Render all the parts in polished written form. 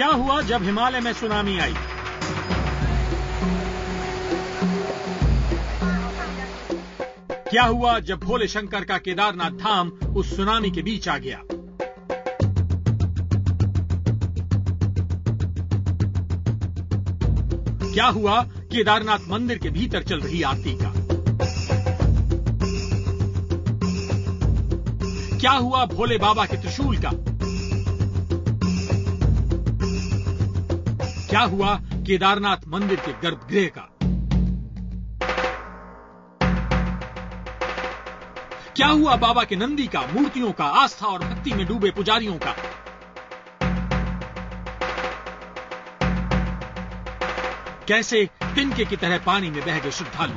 क्या हुआ जब हिमालय में सुनामी आई? क्या हुआ जब भोले शंकर का केदारनाथ धाम उस सुनामी के बीच आ गया? क्या हुआ केदारनाथ मंदिर के भीतर चल रही आरती का? क्या हुआ भोले बाबा के त्रिशूल का? क्या हुआ केदारनाथ मंदिर के गर्भगृह का? क्या हुआ बाबा के नंदी का, मूर्तियों का, आस्था और भक्ति में डूबे पुजारियों का? कैसे तिनके की तरह पानी में बह गए श्रद्धालु?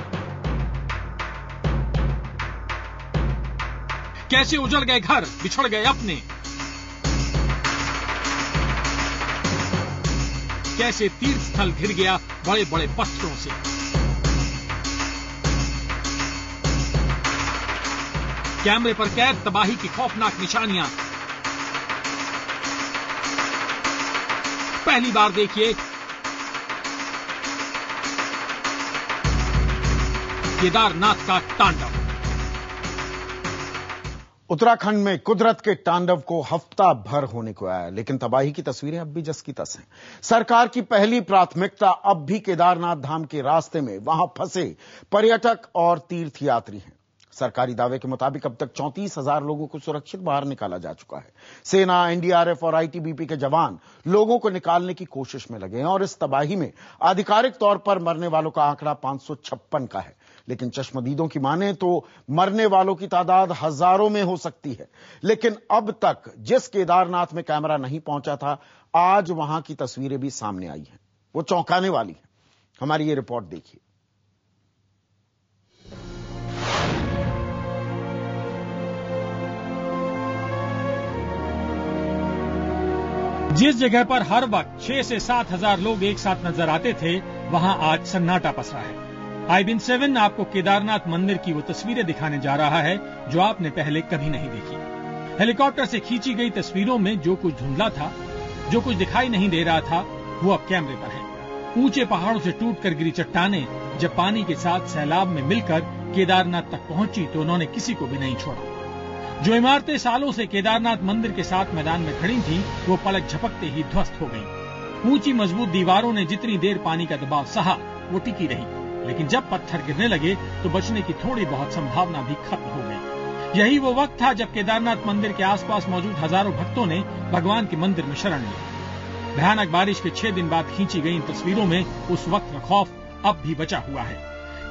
कैसे उजड़ गए घर, बिछड़ गए अपने? कैसे तीर्थ स्थल घिर गया बड़े बड़े पत्थरों से? कैमरे पर कैद तबाही की खौफनाक निशानियां। पहली बार देखिए केदारनाथ का तांडव। उत्तराखंड में कुदरत के तांडव को हफ्ता भर होने को आया, लेकिन तबाही की तस्वीरें अब भी जस की तस हैं। सरकार की पहली प्राथमिकता अब भी केदारनाथ धाम के रास्ते में वहां फंसे पर्यटक और तीर्थयात्री हैं। सरकारी दावे के मुताबिक अब तक 34,000 लोगों को सुरक्षित बाहर निकाला जा चुका है। सेना, एनडीआरएफ और आईटीबीपी के जवान लोगों को निकालने की कोशिश में लगे हैं और इस तबाही में आधिकारिक तौर पर मरने वालों का आंकड़ा 556 का है, लेकिन चश्मदीदों की माने तो मरने वालों की तादाद हजारों में हो सकती है। लेकिन अब तक जिस केदारनाथ में कैमरा नहीं पहुंचा था, आज वहां की तस्वीरें भी सामने आई हैं। वो चौंकाने वाली हैं। हमारी ये रिपोर्ट देखिए। जिस जगह पर हर वक्त 6 से 7 हजार लोग एक साथ नजर आते थे, वहां आज सन्नाटा पसरा है। IBN7 आपको केदारनाथ मंदिर की वो तस्वीरें दिखाने जा रहा है जो आपने पहले कभी नहीं देखी। हेलीकॉप्टर से खींची गई तस्वीरों में जो कुछ धुंधला था, जो कुछ दिखाई नहीं दे रहा था, वो अब कैमरे पर है। ऊंचे पहाड़ों से टूटकर गिरी चट्टानें जब पानी के साथ सैलाब में मिलकर केदारनाथ तक पहुंची तो उन्होंने किसी को भी नहीं छोड़ा। जो इमारतें सालों से केदारनाथ मंदिर के साथ मैदान में खड़ी थीं, वो पलक झपकते ही ध्वस्त हो गईं। ऊंची मजबूत दीवारों ने जितनी देर पानी का दबाव सहा, वो टिकी रही, लेकिन जब पत्थर गिरने लगे तो बचने की थोड़ी बहुत संभावना भी खत्म हो गई। यही वो वक्त था जब केदारनाथ मंदिर के आसपास मौजूद हजारों भक्तों ने भगवान के मंदिर में शरण ली। भयानक बारिश के 6 दिन बाद खींची गई इन तस्वीरों में उस वक्त का खौफ अब भी बचा हुआ है।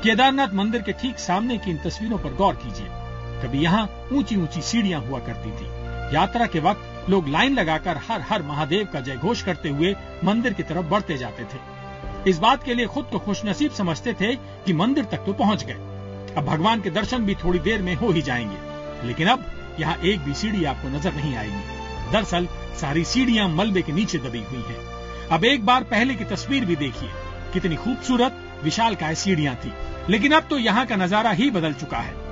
केदारनाथ मंदिर के ठीक सामने की इन तस्वीरों पर गौर कीजिए। कभी यहाँ ऊंची ऊंची सीढ़ियां हुआ करती थी। यात्रा के वक्त लोग लाइन लगाकर हर हर महादेव का जय घोष करते हुए मंदिर की तरफ बढ़ते जाते थे। इस बात के लिए खुद को खुशनसीब समझते थे कि मंदिर तक तो पहुंच गए, अब भगवान के दर्शन भी थोड़ी देर में हो ही जाएंगे। लेकिन अब यहाँ एक भी सीढ़ी आपको नजर नहीं आएगी। दरअसल सारी सीढ़ियां मलबे के नीचे दबी हुई हैं। अब एक बार पहले की तस्वीर भी देखिए, कितनी खूबसूरत विशालकाय सीढ़ियां थी, लेकिन अब तो यहाँ का नजारा ही बदल चुका है।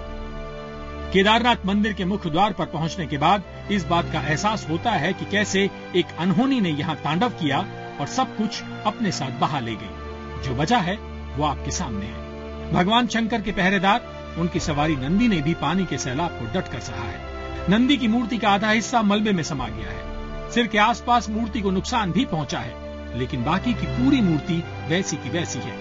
केदारनाथ मंदिर के मुख्य द्वार पर पहुंचने के बाद इस बात का एहसास होता है कि कैसे एक अनहोनी ने यहाँ तांडव किया और सब कुछ अपने साथ बहा ले गई। जो बचा है वो आपके सामने है। भगवान शंकर के पहरेदार, उनकी सवारी नंदी ने भी पानी के सैलाब को डटकर सहा है। नंदी की मूर्ति का आधा हिस्सा मलबे में समा गया है। सिर के आसपास मूर्ति को नुकसान भी पहुंचा है, लेकिन बाकी की पूरी मूर्ति वैसी की वैसी है।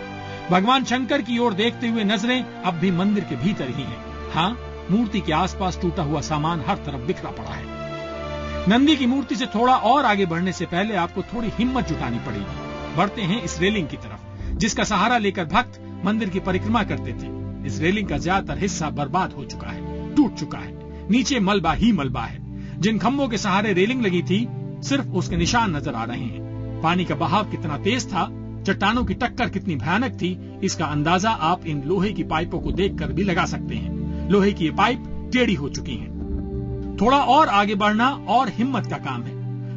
भगवान शंकर की ओर देखते हुए नजरें अब भी मंदिर के भीतर ही हैं। हाँ, मूर्ति के आसपास टूटा हुआ सामान हर तरफ बिखरा पड़ा है। नंदी की मूर्ति से थोड़ा और आगे बढ़ने से पहले आपको थोड़ी हिम्मत जुटानी पड़ेगी। बढ़ते हैं इस रेलिंग की तरफ, जिसका सहारा लेकर भक्त मंदिर की परिक्रमा करते थे। इस रेलिंग का ज्यादातर हिस्सा बर्बाद हो चुका है, टूट चुका है। नीचे मलबा ही मलबा है। जिन खंभों के सहारे रेलिंग लगी थी, सिर्फ उसके निशान नजर आ रहे हैं। पानी का बहाव कितना तेज था, चट्टानों की टक्कर कितनी भयानक थी, इसका अंदाजा आप इन लोहे की पाइपों को देखकर भी लगा सकते हैं। लोहे की ये पाइप टेढ़ी हो चुकी हैं। थोड़ा और आगे बढ़ना और हिम्मत का काम है।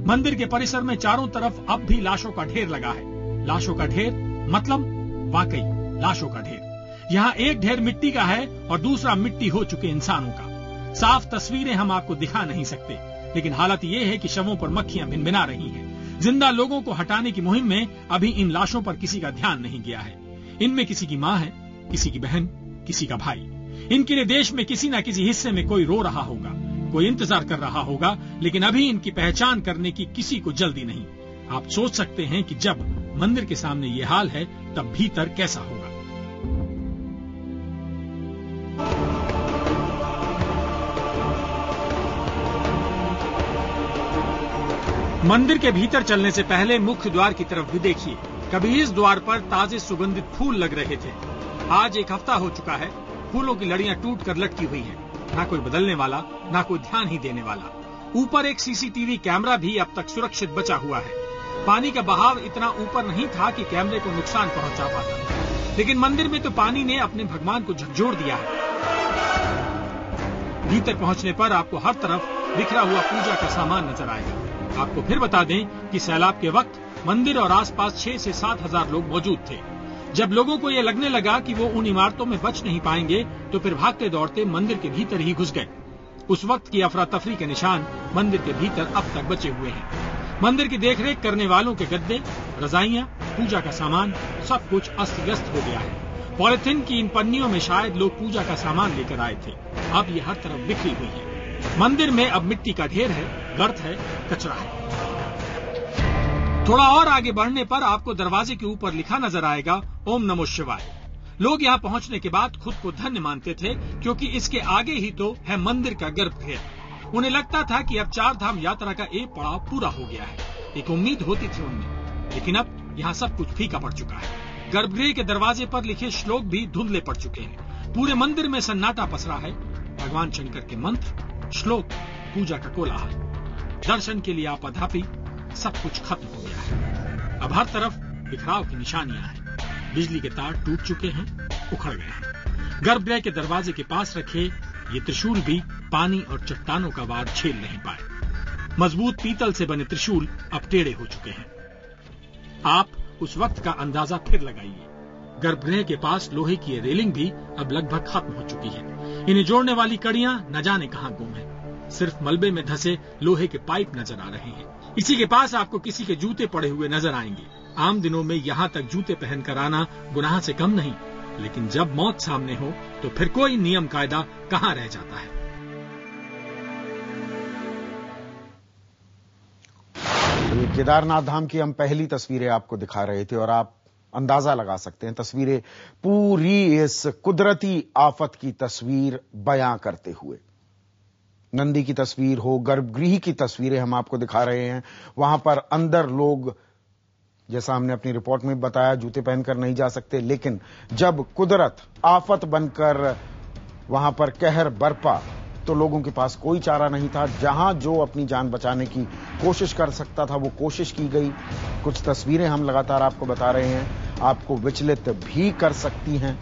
मंदिर के परिसर में चारों तरफ अब भी लाशों का ढेर लगा है। लाशों का ढेर मतलब वाकई लाशों का ढेर। यहाँ एक ढेर मिट्टी का है और दूसरा मिट्टी हो चुके इंसानों का। साफ तस्वीरें हम आपको दिखा नहीं सकते, लेकिन हालत ये है कि शवों पर मक्खियां भिनभिना रही हैं। जिंदा लोगों को हटाने की मुहिम में अभी इन लाशों पर किसी का ध्यान नहीं गया है। इनमें किसी की मां है, किसी की बहन, किसी का भाई। इनके लिए देश में किसी न किसी हिस्से में कोई रो रहा होगा, कोई इंतजार कर रहा होगा, लेकिन अभी इनकी पहचान करने की किसी को जल्दी नहीं। आप सोच सकते हैं कि जब मंदिर के सामने ये हाल है तब भीतर कैसा होगा। मंदिर के भीतर चलने से पहले मुख्य द्वार की तरफ भी देखिए। कभी इस द्वार पर ताजे सुगंधित फूल लग रहे थे। आज एक हफ्ता हो चुका है, फूलों की लड़ियां टूटकर लटकी हुई हैं। ना कोई बदलने वाला, ना कोई ध्यान ही देने वाला। ऊपर एक सीसीटीवी कैमरा भी अब तक सुरक्षित बचा हुआ है। पानी का बहाव इतना ऊपर नहीं था कि कैमरे को नुकसान पहुंचा पाता, लेकिन मंदिर में तो पानी ने अपने भगवान को झकझोर दिया है। भीतर पहुंचने पर आपको हर तरफ बिखरा हुआ पूजा का सामान नजर आएगा। आपको फिर बता दें कि सैलाब के वक्त मंदिर और आसपास 6 से 7 हजार लोग मौजूद थे। जब लोगों को यह लगने लगा कि वो उन इमारतों में बच नहीं पाएंगे, तो फिर भागते दौड़ते मंदिर के भीतर ही घुस गए। उस वक्त की अफरा तफरी के निशान मंदिर के भीतर अब तक बचे हुए हैं। मंदिर की देखरेख करने वालों के गद्दे, रजाइयां, पूजा का सामान, सब कुछ अस्त व्यस्त हो गया है। पॉलिथीन की इन पन्नियों में शायद लोग पूजा का सामान लेकर आए थे। अब ये हर तरफ बिखरी हुई है। मंदिर में अब मिट्टी का ढेर है, गर्त है, कचरा है। थोड़ा और आगे बढ़ने पर आपको दरवाजे के ऊपर लिखा नजर आएगा, ओम नमो शिवाय। लोग यहाँ पहुंचने के बाद खुद को धन्य मानते थे, क्योंकि इसके आगे ही तो है मंदिर का गर्भगृह। उन्हें लगता था कि अब 4 धाम यात्रा का एक पड़ाव पूरा हो गया है। एक उम्मीद होती थी उनमें, लेकिन अब यहाँ सब कुछ फीका पड़ चुका है। गर्भगृह के दरवाजे पर लिखे श्लोक भी धुंधले पड़ चुके हैं। पूरे मंदिर में सन्नाटा पसरा है। भगवान शंकर के मंत्र, श्लोक, पूजा का कोलाहल, दर्शन के लिए आपाधापी, सब कुछ खत्म हो गया है। अब हर तरफ बिखराव की निशानियां हैं। बिजली के तार टूट चुके हैं, उखड़ गए हैं। गर्भगृह के दरवाजे के पास रखे ये त्रिशूल भी पानी और चट्टानों का वार झेल नहीं पाए। मजबूत पीतल से बने त्रिशूल अब टेढ़े हो चुके हैं। आप उस वक्त का अंदाजा फिर लगाइए। गर्भगृह के पास लोहे की रेलिंग भी अब लगभग खत्म हो चुकी है। इन्हें जोड़ने वाली कड़ियां न जाने कहां गुम हैं। सिर्फ मलबे में धंसे लोहे के पाइप नजर आ रहे हैं। इसी के पास आपको किसी के जूते पड़े हुए नजर आएंगे। आम दिनों में यहाँ तक जूते पहनकर आना गुनाह से कम नहीं, लेकिन जब मौत सामने हो तो फिर कोई नियम कायदा कहाँ रह जाता है। केदारनाथ धाम की हम पहली तस्वीरें आपको दिखा रहे थे और आप अंदाजा लगा सकते हैं, तस्वीरें पूरी इस कुदरती आफत की तस्वीर बयां करते हुए। नंदी की तस्वीर हो, गर्भगृह की तस्वीरें हम आपको दिखा रहे हैं। वहां पर अंदर लोग, जैसा हमने अपनी रिपोर्ट में बताया, जूते पहनकर नहीं जा सकते, लेकिन जब कुदरत आफत बनकर वहां पर कहर बरपा तो लोगों के पास कोई चारा नहीं था। जहां जो अपनी जान बचाने की कोशिश कर सकता था वो कोशिश की गई। कुछ तस्वीरें हम लगातार आपको बता रहे हैं, आपको विचलित भी कर सकती हैं।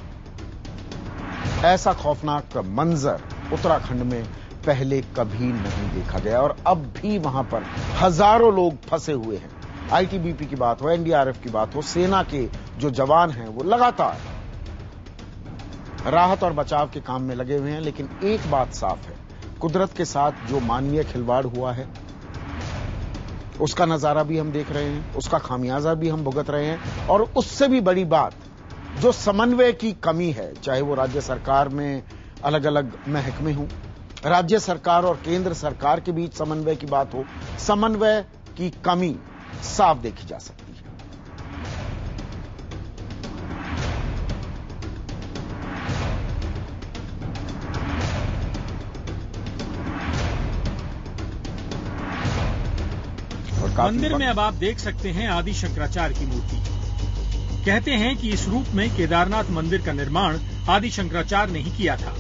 ऐसा खौफनाक मंजर उत्तराखंड में पहले कभी नहीं देखा गया और अब भी वहां पर हजारों लोग फंसे हुए हैं। आईटीबीपी की बात हो, एनडीआरएफ की बात हो, सेना के जो जवान हैं वो लगातार राहत और बचाव के काम में लगे हुए हैं। लेकिन एक बात साफ है, कुदरत के साथ जो मानवीय खिलवाड़ हुआ है उसका नजारा भी हम देख रहे हैं, उसका खामियाजा भी हम भुगत रहे हैं। और उससे भी बड़ी बात जो समन्वय की कमी है, चाहे वो राज्य सरकार में अलग अलग महकमे हों, राज्य सरकार और केंद्र सरकार के बीच समन्वय की बात हो, समन्वय की कमी साफ देखी जा सकती है। मंदिर में अब आप देख सकते हैं आदि शंकराचार्य की मूर्ति। कहते हैं कि इस रूप में केदारनाथ मंदिर का निर्माण आदि शंकराचार्य ने ही किया था।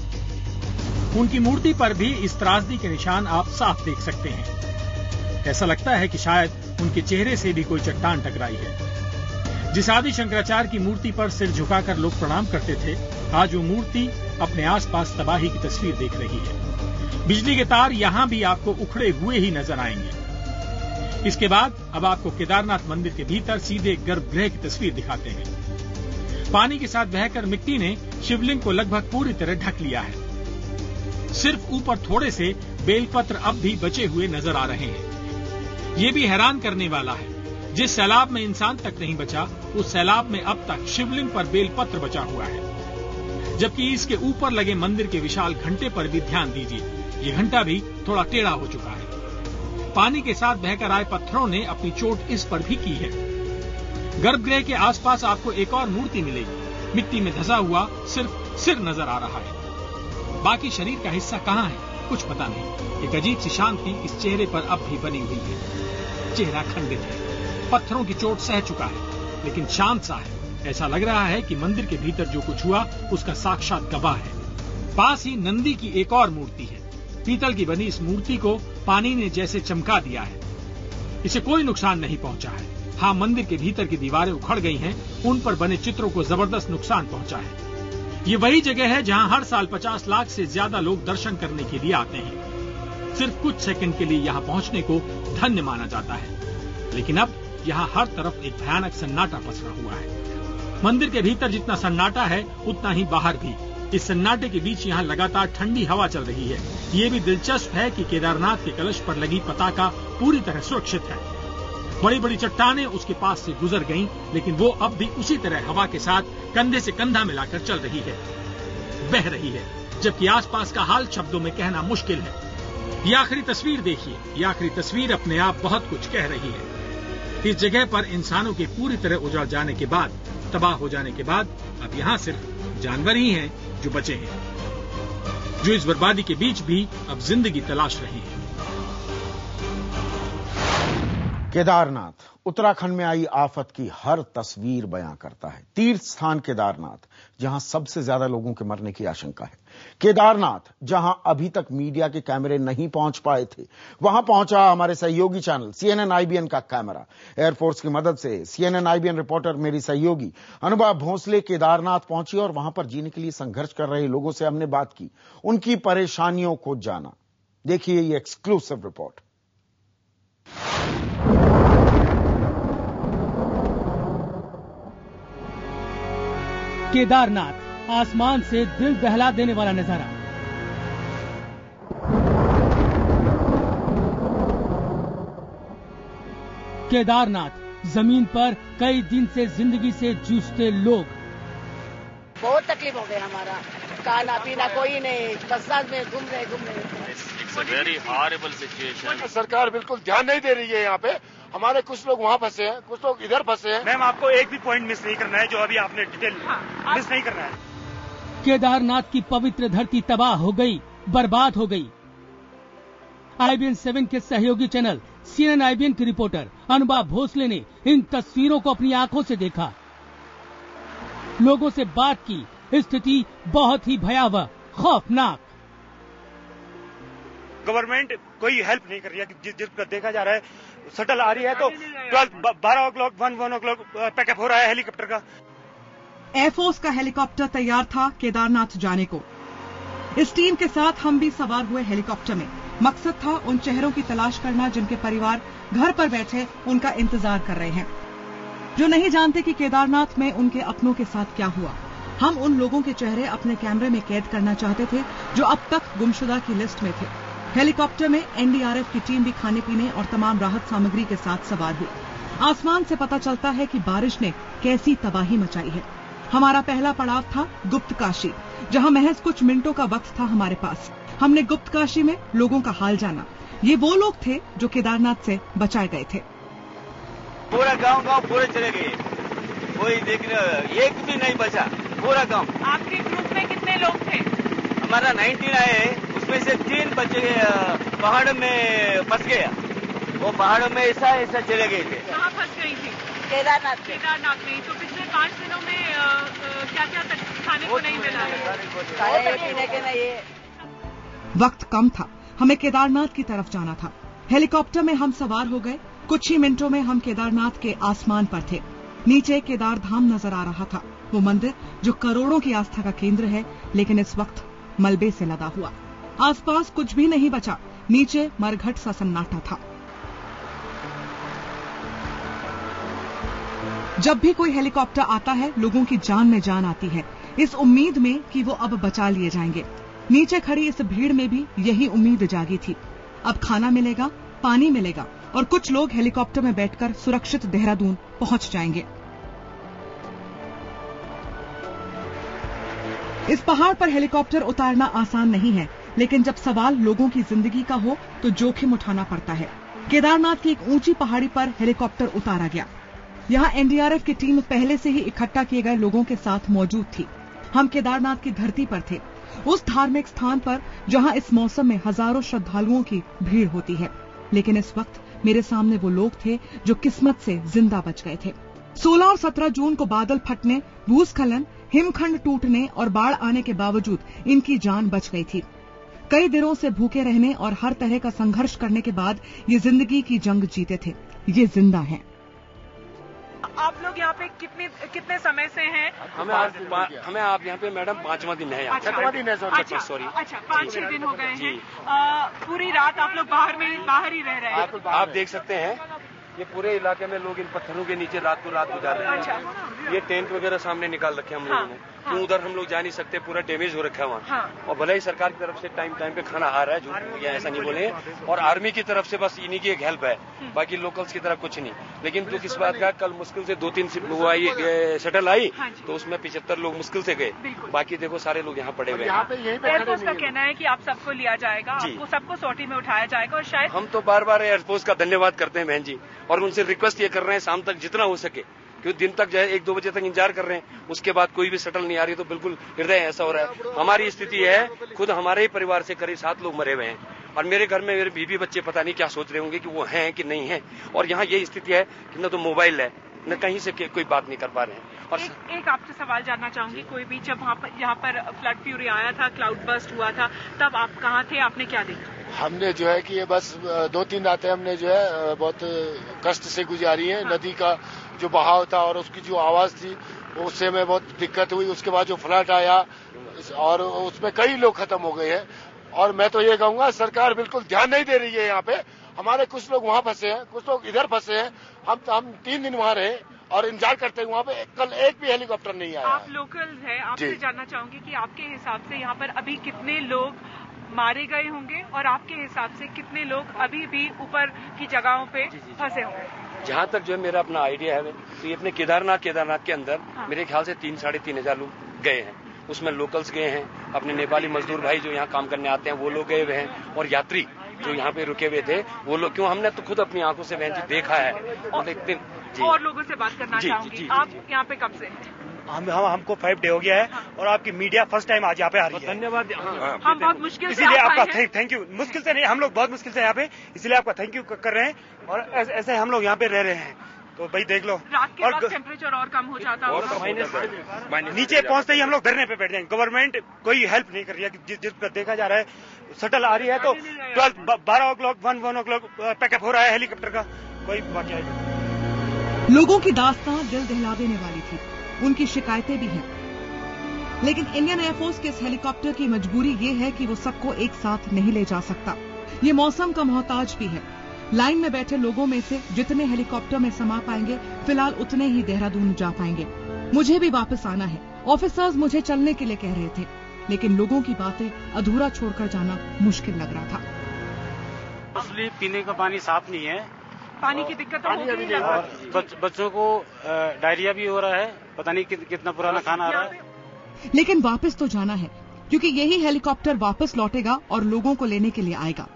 उनकी मूर्ति पर भी इस त्रासदी के निशान आप साफ देख सकते हैं। ऐसा लगता है कि शायद उनके चेहरे से भी कोई चट्टान टकराई है। जिस आदि शंकराचार्य की मूर्ति पर सिर झुकाकर लोग प्रणाम करते थे, आज वो मूर्ति अपने आसपास तबाही की तस्वीर देख रही है। बिजली के तार यहां भी आपको उखड़े हुए ही नजर आएंगे। इसके बाद अब आपको केदारनाथ मंदिर के भीतर सीधे गर्भगृह की तस्वीर दिखाते हैं। पानी के साथ बहकर मिट्टी ने शिवलिंग को लगभग पूरी तरह ढक लिया है। सिर्फ ऊपर थोड़े से बेलपत्र अब भी बचे हुए नजर आ रहे हैं। ये भी हैरान करने वाला है जिस सैलाब में इंसान तक नहीं बचा, उस सैलाब में अब तक शिवलिंग पर बेलपत्र बचा हुआ है। जबकि इसके ऊपर लगे मंदिर के विशाल घंटे पर भी ध्यान दीजिए, ये घंटा भी थोड़ा टेढ़ा हो चुका है। पानी के साथ बहकर आए पत्थरों ने अपनी चोट इस पर भी की है। गर्भगृह के आसपास आपको एक और मूर्ति मिलेगी। मिट्टी में धंसा हुआ सिर्फ सिर नजर आ रहा है। बाकी शरीर का हिस्सा कहाँ है, कुछ पता नहीं। एक अजीब सी शांति इस चेहरे पर अब भी बनी हुई है। चेहरा खंडित है, पत्थरों की चोट सह चुका है, लेकिन शांत सा है। ऐसा लग रहा है कि मंदिर के भीतर जो कुछ हुआ उसका साक्षात गवाह है। पास ही नंदी की एक और मूर्ति है। पीतल की बनी इस मूर्ति को पानी ने जैसे चमका दिया है। इसे कोई नुकसान नहीं पहुंचा है। हाँ, मंदिर के भीतर की दीवारें उखड़ गई हैं, उन पर बने चित्रों को जबरदस्त नुकसान पहुंचा है। ये वही जगह है जहां हर साल 50 लाख से ज्यादा लोग दर्शन करने के लिए आते हैं। सिर्फ कुछ सेकंड के लिए यहां पहुंचने को धन्य माना जाता है। लेकिन अब यहाँ हर तरफ एक भयानक सन्नाटा पसरा हुआ है। मंदिर के भीतर जितना सन्नाटा है, उतना ही बाहर भी। इस सन्नाटे के बीच यहाँ लगातार ठंडी हवा चल रही है। ये भी दिलचस्प है कि केदारनाथ के कलश पर लगी पताका पूरी तरह सुरक्षित है। बड़ी बड़ी चट्टानें उसके पास से गुजर गईं, लेकिन वो अब भी उसी तरह हवा के साथ कंधे से कंधा मिलाकर चल रही है, बह रही है। जबकि आसपास का हाल शब्दों में कहना मुश्किल है। ये आखिरी तस्वीर देखिए। ये आखिरी तस्वीर अपने आप बहुत कुछ कह रही है। इस जगह पर इंसानों के पूरी तरह उजड़ जाने के बाद, तबाह हो जाने के बाद, अब यहाँ सिर्फ जानवर ही हैं जो बचे हैं, जो इस बर्बादी के बीच भी अब जिंदगी तलाश रहे हैं। केदारनाथ उत्तराखंड में आई आफत की हर तस्वीर बयां करता है। तीर्थ स्थान केदारनाथ, जहां सबसे ज्यादा लोगों के मरने की आशंका है। केदारनाथ, जहां अभी तक मीडिया के कैमरे नहीं पहुंच पाए थे, वहां पहुंचा हमारे सहयोगी चैनल CNN IBN का कैमरा। एयरफोर्स की मदद से CNN IBN रिपोर्टर मेरी सहयोगी अनुभा भोसले केदारनाथ पहुंची और वहां पर जीने के लिए संघर्ष कर रहे लोगों से हमने बात की, उनकी परेशानियों को जाना। देखिए ये एक्सक्लूसिव रिपोर्ट। केदारनाथ, आसमान से दिल दहला देने वाला नजारा। केदारनाथ, जमीन पर कई दिन से जिंदगी से जूझते लोग। बहुत तकलीफ हो गई हमारा, खाना पीना कोई नहीं, बरसात में घूम रहे। It's a very horrible situation. सरकार बिल्कुल ध्यान नहीं दे रही है। यहाँ पे हमारे कुछ लोग वहाँ फंसे हैं, कुछ लोग इधर फंसे हैं। मैम, आपको एक भी पॉइंट मिस नहीं करना है जो अभी आपने डिटेल मिस नहीं करना है। केदारनाथ की पवित्र धरती तबाह हो गई, बर्बाद हो गई। IBN 7 के सहयोगी चैनल CNN IBN की रिपोर्टर अनुभा भोसले ने इन तस्वीरों को अपनी आंखों से देखा, लोगों से बात की। स्थिति बहुत ही भयावह, खौफनाक। गवर्नमेंट कोई हेल्प नहीं कर रही है। जिस पर देखा जा रहा है, शटल आ रही है तो 12 o'clock 1 o'clock पैकअप हो रहा है हेलीकॉप्टर का। एयरफोर्स का हेलीकॉप्टर तैयार था केदारनाथ जाने को। इस टीम के साथ हम भी सवार हुए हेलीकॉप्टर में। मकसद था उन चेहरों की तलाश करना जिनके परिवार घर पर बैठे उनका इंतजार कर रहे हैं, जो नहीं जानते कि केदारनाथ में उनके अपनों के साथ क्या हुआ। हम उन लोगों के चेहरे अपने कैमरे में कैद करना चाहते थे जो अब तक गुमशुदा की लिस्ट में थे। हेलीकॉप्टर में NDRF की टीम भी खाने पीने और तमाम राहत सामग्री के साथ सवार हुई। आसमान से पता चलता है कि बारिश ने कैसी तबाही मचाई है। हमारा पहला पड़ाव था गुप्तकाशी, जहां महज कुछ मिनटों का वक्त था हमारे पास। हमने गुप्तकाशी में लोगों का हाल जाना। ये वो लोग थे जो केदारनाथ से बचाए गए थे। पूरा गांव पूरे चले गए, कोई देखने एक भी नहीं बचा, पूरा गांव। आपके ग्रुप में कितने लोग थे? हमारा 19 आए, उसमें से 3 बच्चे पहाड़ में फंस गया। वो पहाड़ों में ऐसा चले गए थे। कहाँ फंस गई थी? केदारनाथ में। तो पिछले 5 दिनों में क्या क्या खाने को नहीं मिला? पीने के नहीं। वक्त कम था, हमें केदारनाथ की तरफ जाना था। हेलीकॉप्टर में हम सवार हो गए। कुछ ही मिनटों में हम केदारनाथ के आसमान पर थे। नीचे केदार धाम नजर आ रहा था, वो मंदिर जो करोड़ों की आस्था का केंद्र है, लेकिन इस वक्त मलबे से लदा हुआ। आसपास कुछ भी नहीं बचा, नीचे मरघट सा सन्नाटा था। जब भी कोई हेलीकॉप्टर आता है, लोगों की जान में जान आती है, इस उम्मीद में कि वो अब बचा लिए जाएंगे। नीचे खड़ी इस भीड़ में भी यही उम्मीद जागी थी। अब खाना मिलेगा, पानी मिलेगा और कुछ लोग हेलीकॉप्टर में बैठकर सुरक्षित देहरादून पहुंच जाएंगे। इस पहाड़ पर हेलीकॉप्टर उतारना आसान नहीं है, लेकिन जब सवाल लोगों की जिंदगी का हो तो जोखिम उठाना पड़ता है। केदारनाथ की एक ऊंची पहाड़ी पर हेलीकॉप्टर उतारा गया। यहाँ एनडीआरएफ की टीम पहले से ही इकट्ठा किए गए लोगों के साथ मौजूद थी। हम केदारनाथ की धरती पर थे, उस धार्मिक स्थान पर जहाँ इस मौसम में हजारों श्रद्धालुओं की भीड़ होती है। लेकिन इस वक्त मेरे सामने वो लोग थे जो किस्मत से जिंदा बच गए थे। 16 और 17 जून को बादल फटने, भूस्खलन, हिमखंड टूटने और बाढ़ आने के बावजूद इनकी जान बच गई थी। कई दिनों से भूखे रहने और हर तरह का संघर्ष करने के बाद ये जिंदगी की जंग जीते थे। ये जिंदा हैं। आप लोग यहाँ पे कितने समय से हैं? हमें आप यहाँ पे मैडम 5वां दिन है। छठवां दिन है सॉरी। अच्छा 5-6 दिन हो गए हैं। पूरी रात आप लोग बाहर ही रह रहे हैं। आप देख सकते हैं ये पूरे इलाके में लोग इन पत्थरों के नीचे रात गुजार रहे हैं। अच्छा। ये टेंट वगैरह सामने निकाल रखे हम लोगों ने, क्यों उधर हम लोग जा नहीं सकते, पूरा डैमेज हो रखा है वहाँ। और भले ही सरकार की तरफ से टाइम पे खाना आ रहा है, जो ऐसा नहीं बोले, और आर्मी की तरफ से बस इन्हीं की एक हेल्प है, बाकी लोकल्स की तरफ कुछ नहीं। लेकिन दुख इस बात का, कल मुश्किल से 2-3 शटल आई तो उसमें 75 लोग मुश्किल से गए, बाकी देखो सारे लोग यहाँ पड़े हुए हैं। एयरफोर्स का कहना है कि आप सबको लिया जाएगा, आपको सबको सॉर्टी में उठाया जाएगा, और शायद हम तो बार एयरफोर्स का धन्यवाद करते हैं बहन जी, और उनसे रिक्वेस्ट ये कर रहे हैं शाम तक जितना हो सके, क्योंकि दिन तक जो है 1-2 बजे तक इंतजार कर रहे हैं, उसके बाद कोई भी शटल नहीं आ रही, तो बिल्कुल हृदय ऐसा हो रहा है। हमारी स्थिति है, खुद हमारे ही परिवार से करीब 7 लोग मरे हुए हैं, और मेरे घर में मेरे बीवी बच्चे पता नहीं क्या सोच रहे होंगे कि वो हैं कि नहीं है। और यहाँ ये स्थिति है कि न तो मोबाइल है, न कहीं से कोई बात नहीं कर पा रहे हैं। और एक आपसे सवाल जानना चाहूंगी, कोई भी जब यहाँ पर फ्लड फ्यूरी आया था, क्लाउड बर्स्ट हुआ था, तब आप कहाँ थे, आपने क्या देखा? हमने जो है कि ये बस 2-3 रातें हमने जो है बहुत कष्ट से गुजारी है। नदी का जो बहाव था और उसकी जो आवाज थी, उससे हमें बहुत दिक्कत हुई। उसके बाद जो फ्लड आया और उसमें कई लोग खत्म हो गए हैं। और मैं तो ये कहूंगा सरकार बिल्कुल ध्यान नहीं दे रही है यहाँ पे। हमारे कुछ लोग वहाँ फंसे हैं, कुछ लोग इधर फंसे हैं। हम 3 दिन वहाँ रहे और इंतजार करते हैं वहाँ पे। कल एक भी हेलीकॉप्टर नहीं आया। आप लोकल हैं, आपसे जानना चाहूंगी कि आपके हिसाब से यहाँ पर अभी कितने लोग मारे गए होंगे, और आपके हिसाब से कितने लोग अभी भी ऊपर की जगहों पे फंसे होंगे? जहाँ तक जो है मेरा अपना आइडिया है, तो ये अपने केदारनाथ के अंदर मेरे ख्याल से 3-3.5 हजार लोग गए हैं। उसमें लोकल्स गए हैं, अपने नेपाली मजदूर भाई जो यहाँ काम करने आते हैं वो लोग गए हुए हैं, और यात्री जो यहाँ पे रुके हुए थे वो लोग, क्यों हमने तो खुद अपनी आंखों से बहन जी देखा है। और लोगों से बात करना चाहूंगी, आप यहाँ पे कब से हैं? हमको 5 डे हो गया है, और आपकी मीडिया फर्स्ट टाइम आज यहाँ पे आ रही है। धन्यवाद। हम बहुत मुश्किल से, इसीलिए आपका थैंक यू। मुश्किल से नहीं, हम लोग बहुत मुश्किल से यहाँ पे, इसलिए आपका थैंक यू कर रहे हैं। और ऐसे हम लोग यहाँ पे रह रहे हैं, तो भाई देख लो। रात के वक्त टेम्परेचर और कम हो जाता है, नीचे पहुंचते ही हम लोग धरने पे बैठ जाएंगे। गवर्नमेंट कोई हेल्प नहीं कर रही है। जिस पर देखा जा रहा है शटल आ रही है तो 12 o'clock 1 o'clock पैकअप हो रहा है हेलीकॉप्टर का, कोई बाकी है। लोगों की दास्तां दिल दहला देने वाली थी, उनकी शिकायतें भी हैं। लेकिन इंडियन एयरफोर्स के इस हेलीकॉप्टर की मजबूरी ये है कि वो सबको एक साथ नहीं ले जा सकता। ये मौसम का मोहताज भी है। लाइन में बैठे लोगों में से जितने हेलीकॉप्टर में समा पाएंगे, फिलहाल उतने ही देहरादून जा पाएंगे। मुझे भी वापस आना है। ऑफिसर्स मुझे चलने के लिए कह रहे थे, लेकिन लोगों की बातें अधूरा छोड़कर जाना मुश्किल लग रहा था। असली पीने का पानी साफ नहीं है, पानी की दिक्कत होगी, और बच्चों को डायरिया भी हो रहा है, पता नहीं कितना पुराना खाना आ रहा है। लेकिन वापस तो जाना है, क्योंकि यही हेलीकॉप्टर वापस लौटेगा और लोगों को लेने के लिए आएगा।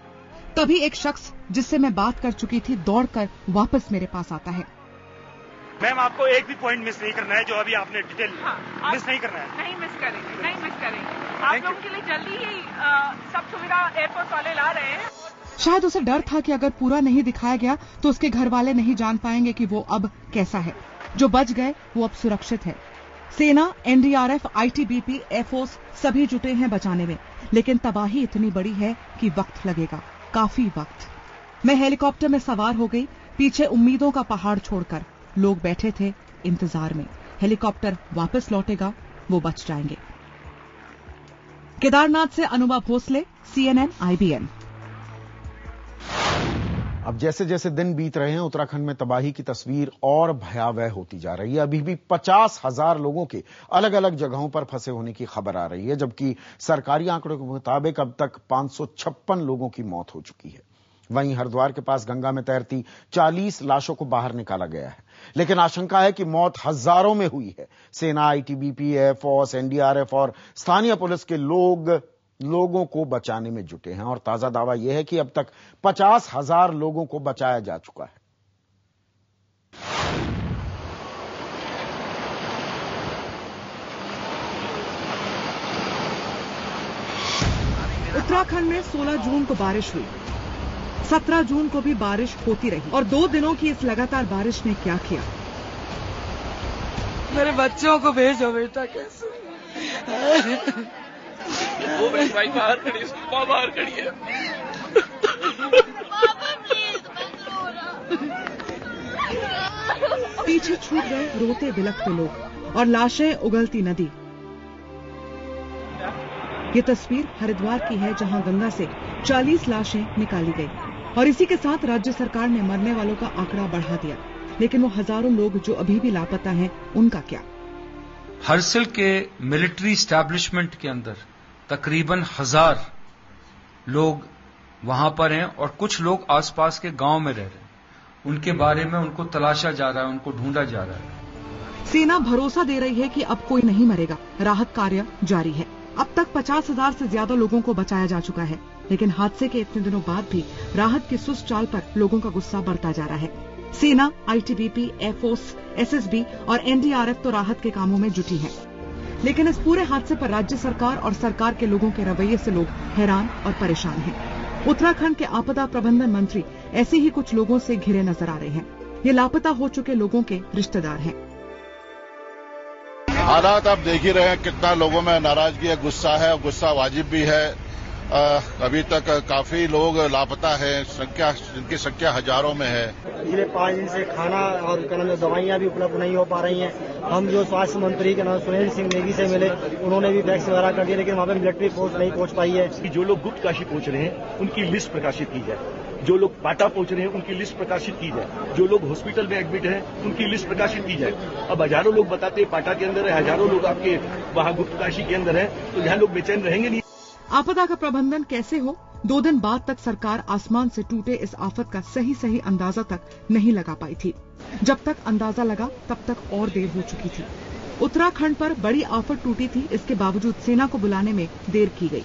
तभी एक शख्स जिससे मैं बात कर चुकी थी दौड़कर वापस मेरे पास आता है। मैम आपको एक भी पॉइंट मिस नहीं करना है, जो अभी आपने डिटेल मिस नहीं करना है। नहीं मिस करेंगे। आप लोगों के लिए जल्दी ही सब सुविधा एयरफोर्स वाले ला रहे हैं। शायद उसे डर था कि अगर पूरा नहीं दिखाया गया तो उसके घर वाले नहीं जान पाएंगे कि वो अब कैसा है। जो बच गए वो अब सुरक्षित है। सेना, एनडीआरएफ, आईटीबीपी, एयरफोर्स सभी जुटे हैं बचाने में, लेकिन तबाही इतनी बड़ी है कि वक्त लगेगा, काफी वक्त। मैं हेलीकॉप्टर में सवार हो गई। पीछे उम्मीदों का पहाड़ छोड़कर लोग बैठे थे इंतजार में। हेलीकॉप्टर वापस लौटेगा, वो बच जाएंगे। केदारनाथ से अनुभव भोसले, CNN IBN। अब जैसे जैसे दिन बीत रहे हैं, उत्तराखंड में तबाही की तस्वीर और भयावह होती जा रही है। अभी भी 50,000 लोगों के अलग अलग जगहों पर फंसे होने की खबर आ रही है, जबकि सरकारी आंकड़ों के मुताबिक अब तक 556 लोगों की मौत हो चुकी है। वहीं हरिद्वार के पास गंगा में तैरती 40 लाशों को बाहर निकाला गया है, लेकिन आशंका है कि मौत हजारों में हुई है। सेना, आईटीबीपी, एयरफोर्स, एनडीआरएफ और स्थानीय पुलिस के लोगों को बचाने में जुटे हैं और ताजा दावा यह है कि अब तक 50,000 लोगों को बचाया जा चुका है। उत्तराखंड में 16 जून को बारिश हुई, 17 जून को भी बारिश होती रही और 2 दिनों की इस लगातार बारिश ने क्या किया। मेरे बच्चों को भेजो बेटा, कैसे वो मेरी भाई बाहर खड़ी है, माँ बाहर खड़ी है। पीछे छूट गए रोते बिलखते लोग और लाशें उगलती नदी। ये तस्वीर हरिद्वार की है, जहां गंगा से 40 लाशें निकाली गई और इसी के साथ राज्य सरकार ने मरने वालों का आंकड़ा बढ़ा दिया। लेकिन वो हजारों लोग जो अभी भी लापता हैं, उनका क्या? हरसिल के मिलिट्री एस्टैब्लिशमेंट के अंदर तकरीबन 1000 लोग वहां पर हैं और कुछ लोग आसपास के गांव में रह रहे हैं। उनके बारे में उनको तलाशा जा रहा है, उनको ढूंढा जा रहा है। सेना भरोसा दे रही है कि अब कोई नहीं मरेगा। राहत कार्य जारी है। अब तक 50,000 से ज्यादा लोगों को बचाया जा चुका है, लेकिन हादसे के इतने दिनों बाद भी राहत की सुस्त चाल पर लोगों का गुस्सा बढ़ता जा रहा है। सेना, आईटीबीपी, एयरफोर्स, एसएसबी और एनडीआरएफ तो राहत के कामों में जुटी है, लेकिन इस पूरे हादसे पर राज्य सरकार और सरकार के लोगों के रवैये से लोग हैरान और परेशान हैं। उत्तराखंड के आपदा प्रबंधन मंत्री ऐसे ही कुछ लोगों से घिरे नजर आ रहे हैं। ये लापता हो चुके लोगों के रिश्तेदार हैं। हालात आप देख ही रहे हैं, कितना लोगों में नाराजगी है, गुस्सा है और गुस्सा वाजिब भी है। अभी तक काफी लोग लापता है, जिनकी संख्या हजारों में है। पिछले 5 दिन से खाना और दवाइयां भी उपलब्ध नहीं हो पा रही हैं। हम जो स्वास्थ्य मंत्री के नाम सुनील सिंह नेगी से मिले, उन्होंने भी वैक्सीन वगैरह कर दिया, लेकिन वहाँ पे मिलिट्री फोर्स नहीं पहुंच पाई है। कि जो लोग गुप्त काशी पहुंच रहे हैं उनकी लिस्ट प्रकाशित की जाए, जो लोग पाटा पहुंच रहे हैं उनकी लिस्ट प्रकाशित की जाए, जो लोग हॉस्पिटल में एडमिट हैं उनकी लिस्ट प्रकाशित की जाए। अब हजारों लोग बताते हैं पाटा के अंदर है, हजारों लोग आपके वहाँ गुप्त काशी के अंदर है, तो यहाँ लोग बेचैन रहेंगे नहीं। आपदा का प्रबंधन कैसे हो? 2 दिन बाद तक सरकार आसमान से टूटे इस आफत का सही अंदाजा तक नहीं लगा पाई थी। जब तक अंदाजा लगा तब तक और देर हो चुकी थी। उत्तराखंड पर बड़ी आफत टूटी थी, इसके बावजूद सेना को बुलाने में देर की गई।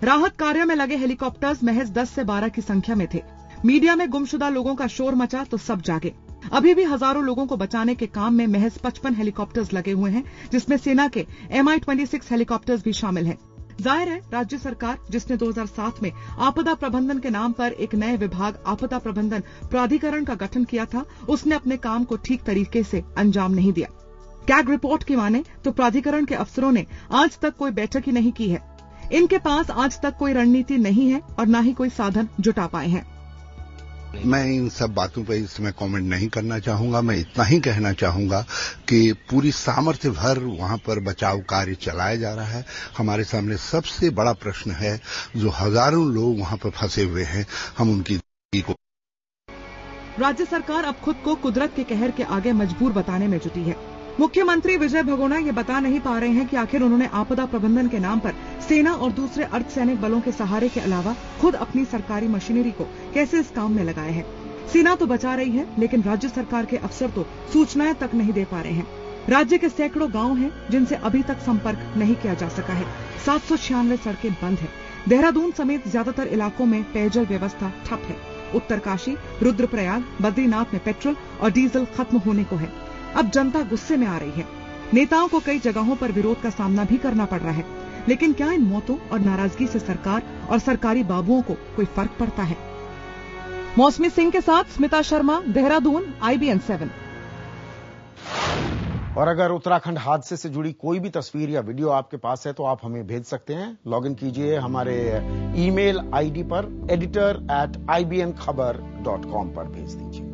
राहत कार्य में लगे हेलीकॉप्टर्स महज 10 से 12 की संख्या में थे। मीडिया में गुमशुदा लोगों का शोर मचा तो सब जागे। अभी भी हजारों लोगों को बचाने के काम में महज 55 हेलीकॉप्टर्स लगे हुए हैं, जिसमें सेना के Mi-26 हेलीकॉप्टर्स भी शामिल हैं। जाहिर है, राज्य सरकार जिसने 2007 में आपदा प्रबंधन के नाम पर एक नए विभाग आपदा प्रबंधन प्राधिकरण का गठन किया था, उसने अपने काम को ठीक तरीके से अंजाम नहीं दिया। कैग रिपोर्ट की माने तो प्राधिकरण के अफसरों ने आज तक कोई बैठक ही नहीं की है। इनके पास आज तक कोई रणनीति नहीं है और न ही कोई साधन जुटा पाए हैं। मैं इन सब बातों पर इस समय कमेंट नहीं करना चाहूंगा। मैं इतना ही कहना चाहूंगा कि पूरी सामर्थ्य भर वहां पर बचाव कार्य चलाया जा रहा है। हमारे सामने सबसे बड़ा प्रश्न है, जो हजारों लोग वहां पर फंसे हुए हैं, हम उनकी को। राज्य सरकार अब खुद को कुदरत के कहर के आगे मजबूर बताने में जुटी है। मुख्यमंत्री विजय भगोना ये बता नहीं पा रहे हैं कि आखिर उन्होंने आपदा प्रबंधन के नाम पर सेना और दूसरे अर्धसैनिक बलों के सहारे के अलावा खुद अपनी सरकारी मशीनरी को कैसे इस काम में लगाया है। सेना तो बचा रही है, लेकिन राज्य सरकार के अफसर तो सूचनाएं तक नहीं दे पा रहे हैं। राज्य के सैकड़ों गांव हैं जिनसे अभी तक संपर्क नहीं किया जा सका है। 796 सड़कें बंद है। देहरादून समेत ज्यादातर इलाकों में पेयजल व्यवस्था ठप है। उत्तरकाशी, रुद्रप्रयाग, बद्रीनाथ में पेट्रोल और डीजल खत्म होने को है। अब जनता गुस्से में आ रही है। नेताओं को कई जगहों पर विरोध का सामना भी करना पड़ रहा है, लेकिन क्या इन मौतों और नाराजगी से सरकार और सरकारी बाबुओं को कोई फर्क पड़ता है? मौसमी सिंह के साथ स्मिता शर्मा, देहरादून, IBN 7। और अगर उत्तराखंड हादसे से जुड़ी कोई भी तस्वीर या वीडियो आपके पास है तो आप हमें भेज सकते हैं। लॉगिन कीजिए हमारे ईमेल आईडी पर editor@ibnkhabar.com पर भेज दीजिए।